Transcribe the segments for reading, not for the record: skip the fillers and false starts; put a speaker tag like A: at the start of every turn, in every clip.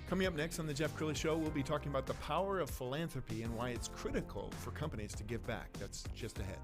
A: Coming up next on the Jeff Crilley Show, we'll be talking about the power of philanthropy and why it's critical for companies to give back. That's just ahead.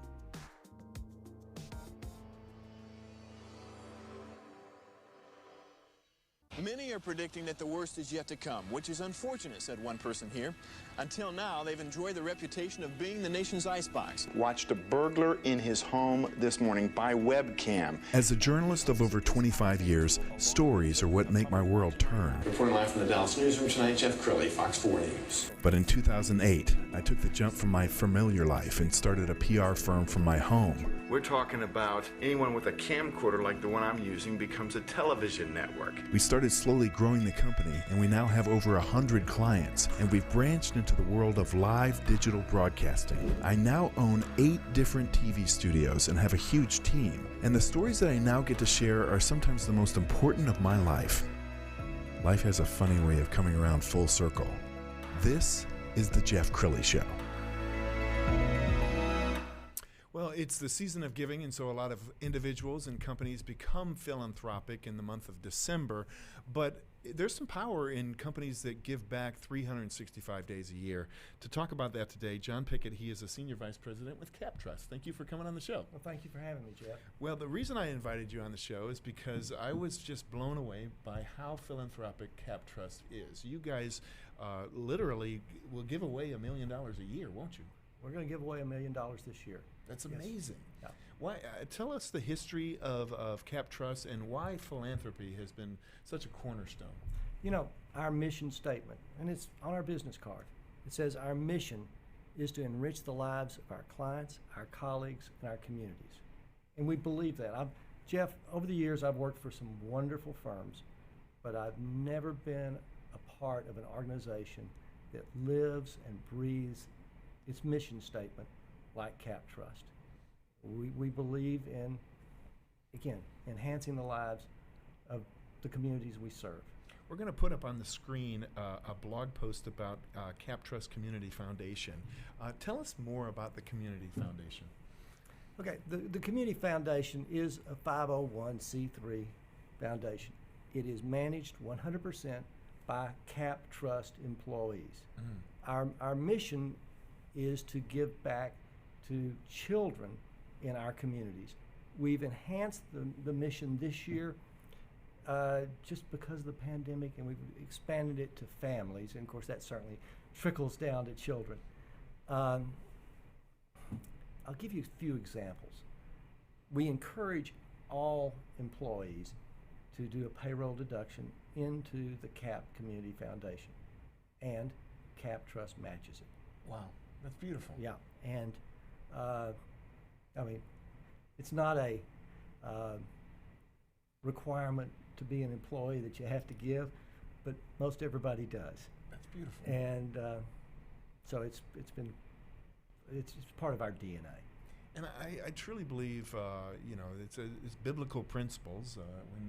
B: Many are predicting that the worst is yet to come, which is unfortunate, said one person here. Until now, they've enjoyed the reputation of being the nation's icebox.
C: Watched a burglar in his home this morning by webcam.
A: As a journalist of over 25 years, stories are what make my world turn.
B: Reporting live from the Dallas newsroom tonight, Jeff Crilley, Fox 4 News.
A: But in 2008, I took the jump from my familiar life and started a PR firm from my home.
C: We're talking about anyone with a camcorder like the one I'm using becomes a television network.
A: We started slowly growing the company, and we now have over 100 clients, and we've branched into the world of live digital broadcasting. I now own 8 different TV studios and have a huge team, and the stories that I now get to share are sometimes the most important of my life. Life has a funny way of coming around full circle. This is the Jeff Crilley Show. Well, it's the season of giving, and so a lot of individuals and companies become philanthropic in the month of December. But there's some power in companies that give back 365 days a year. To talk about that today, John Pickett, he is a senior vice president with CAPTRUST. Thank you for coming on the show.
D: Well, thank you for having me, Jeff.
A: Well, the reason I invited you on the show is because I was just blown away by how philanthropic CAPTRUST is. You guys literally will give away $1 million a year, won't you?
D: We're going to give away $1 million this year.
A: That's amazing.
D: Yeah.
A: Why? Tell us the history of CAPTRUST and why philanthropy has been such a cornerstone.
D: You know, our mission statement, and it's on our business card, it says our mission is to enrich the lives of our clients, our colleagues, and our communities. And we believe that. Jeff, over the years I've worked for some wonderful firms, but I've never been a part of an organization that lives and breathes its mission statement like CAPTRUST. We believe in, again, enhancing the lives of the communities we serve.
A: We're going to put up on the screen a blog post about CAPTRUST Community Foundation. Tell us more about the Community Foundation.
D: Okay, the Community Foundation is a 501c3 foundation. It is managed 100% by CAPTRUST employees. Our mission is to give back to children in our communities. We've enhanced the mission this year just because of the pandemic, and we've expanded it to families, and of course that certainly trickles down to children. I'll give you a few examples. We encourage all employees to do a payroll deduction into the CAP Community Foundation, and CAPTRUST matches it.
A: Wow, that's beautiful.
D: Yeah, and I mean, it's not a requirement to be an employee that you have to give, but most everybody does.
A: That's beautiful.
D: And so it's part of our DNA.
A: And I truly believe, it's biblical principles.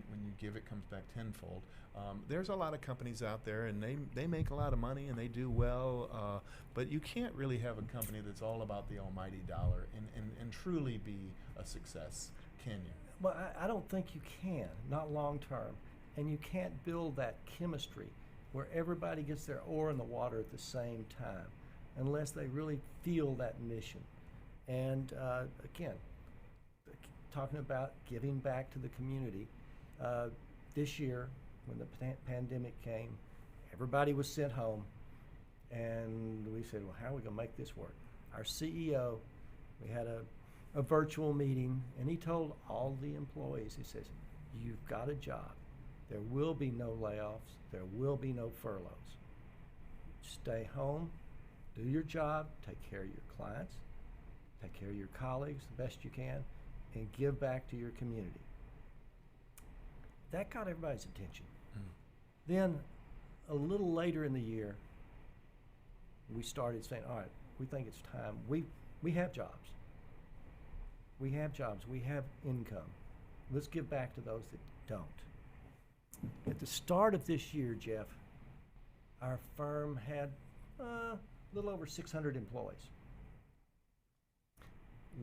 A: When you give, it comes back tenfold. There's a lot of companies out there, and they make a lot of money, and they do well, but you can't really have a company that's all about the almighty dollar and truly be a success, can you?
D: Well, I don't think you can, not long term. And you can't build that chemistry where everybody gets their oar in the water at the same time unless they really feel that mission. And again, talking about giving back to the community, this year when the pandemic came, everybody was sent home, and we said, well, how are we going to make this work? Our CEO, we had a virtual meeting, and he told all the employees, he says, you've got a job. There will be no layoffs. There will be no furloughs. Stay home, do your job, take care of your clients, take care of your colleagues the best you can, and give back to your community. That got everybody's attention. Then, a little later in the year, we started saying, all right, we think it's time. We have jobs. We have jobs. We have income. Let's give back to those that don't. At the start of this year, Jeff, our firm had a little over 600 employees.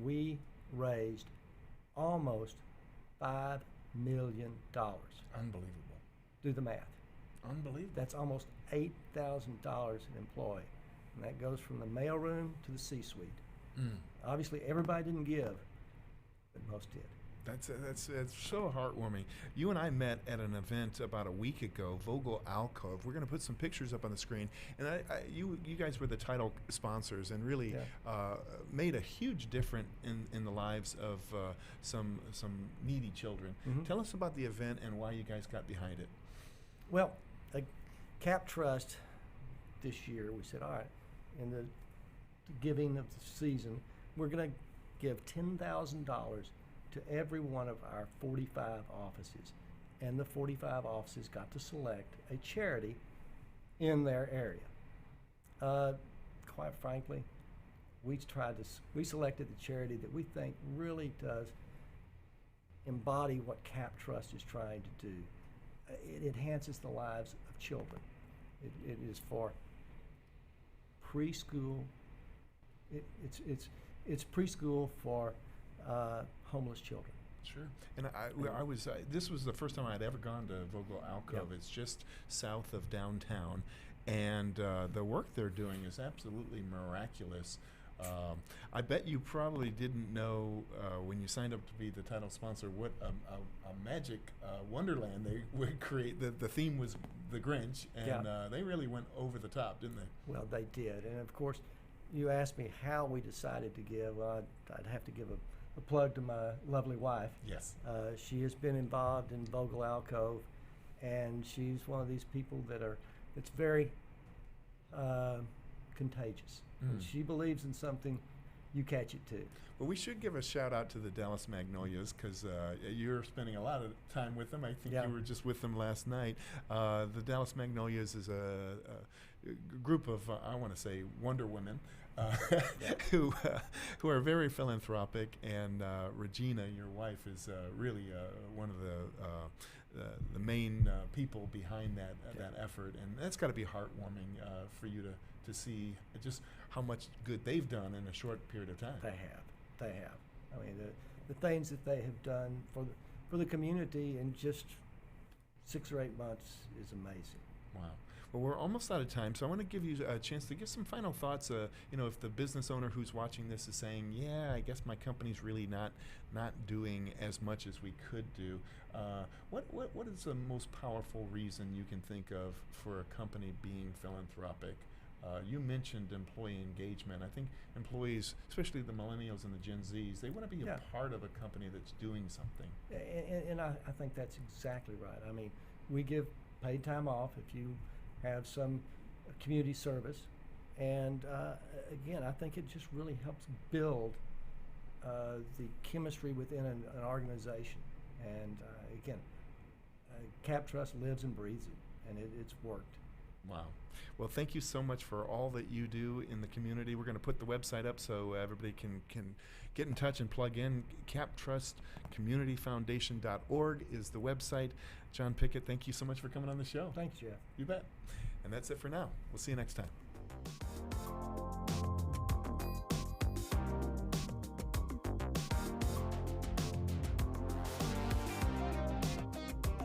D: We raised almost $5 million.
A: Unbelievable.
D: Do the math.
A: Unbelievable.
D: That's almost $8,000 an employee. And that goes from the mailroom to the C-suite. Obviously, everybody didn't give, but most did.
A: That's so heartwarming. You and I met at an event about a week ago, Vogel Alcove. We're going to put some pictures up on the screen, and you guys were the title sponsors, and really made a huge difference in the lives of some needy children. Tell us about the event and why you guys got behind it.
D: Well, CAPTRUST this year, we said, all right, in the giving of the season, we're going to give $10,000 to every one of our 45 offices. And the 45 offices got to select a charity in their area. Quite frankly, we selected the charity that we think really does embody what CAPTRUST is trying to do. It enhances the lives of children. It is for preschool. It's preschool for homeless children.
A: Sure. And I was this was the first time I'd ever gone to Vogel Alcove. It's just south of downtown, and the work they're doing is absolutely miraculous. I bet you probably didn't know when you signed up to be the title sponsor what a magic wonderland they would create. The theme was the Grinch, and they really went over the top, didn't they?
D: Well, they did. And of course, you asked me how we decided to give. Well, I'd have to give a plug to my lovely wife.
A: Yes.
D: She has been involved in Vogel Alcove, and she's one of these people that's very contagious. When she believes in something, you catch it too.
A: Well, we should give a shout out to the Dallas Magnolias, because you're spending a lot of time with them. I think you were just with them last night. The Dallas Magnolias is a group of, I want to say, Wonder Women who are very philanthropic. And Regina, your wife, is really one of the main people behind that effort. And that's got to be heartwarming for you to see just how much good they've done in a short period of time.
D: They have. I mean, the things that they have done for the community in just 6 or 8 months is amazing.
A: Wow. Well, we're almost out of time, so I want to give you a chance to give some final thoughts. If the business owner who's watching this is saying, "Yeah, I guess my company's really not doing as much as we could do," what is the most powerful reason you can think of for a company being philanthropic? You mentioned employee engagement. I think employees, especially the millennials and the Gen Zs, they want to be a part of a company that's doing something.
D: And I think that's exactly right. I mean, we give paid time off if you have some community service. And again, I think it just really helps build the chemistry within an organization. And again, CAPTRUST lives and breathes it, and it's worked.
A: Wow. Well, thank you so much for all that you do in the community. We're going to put the website up so everybody can get in touch and plug in. CAPTRUSTCommunityFoundation.org is the website. John Pickett, thank you so much for coming on the show.
D: Thanks, Jeff.
A: You bet. And that's it for now. We'll see you next time.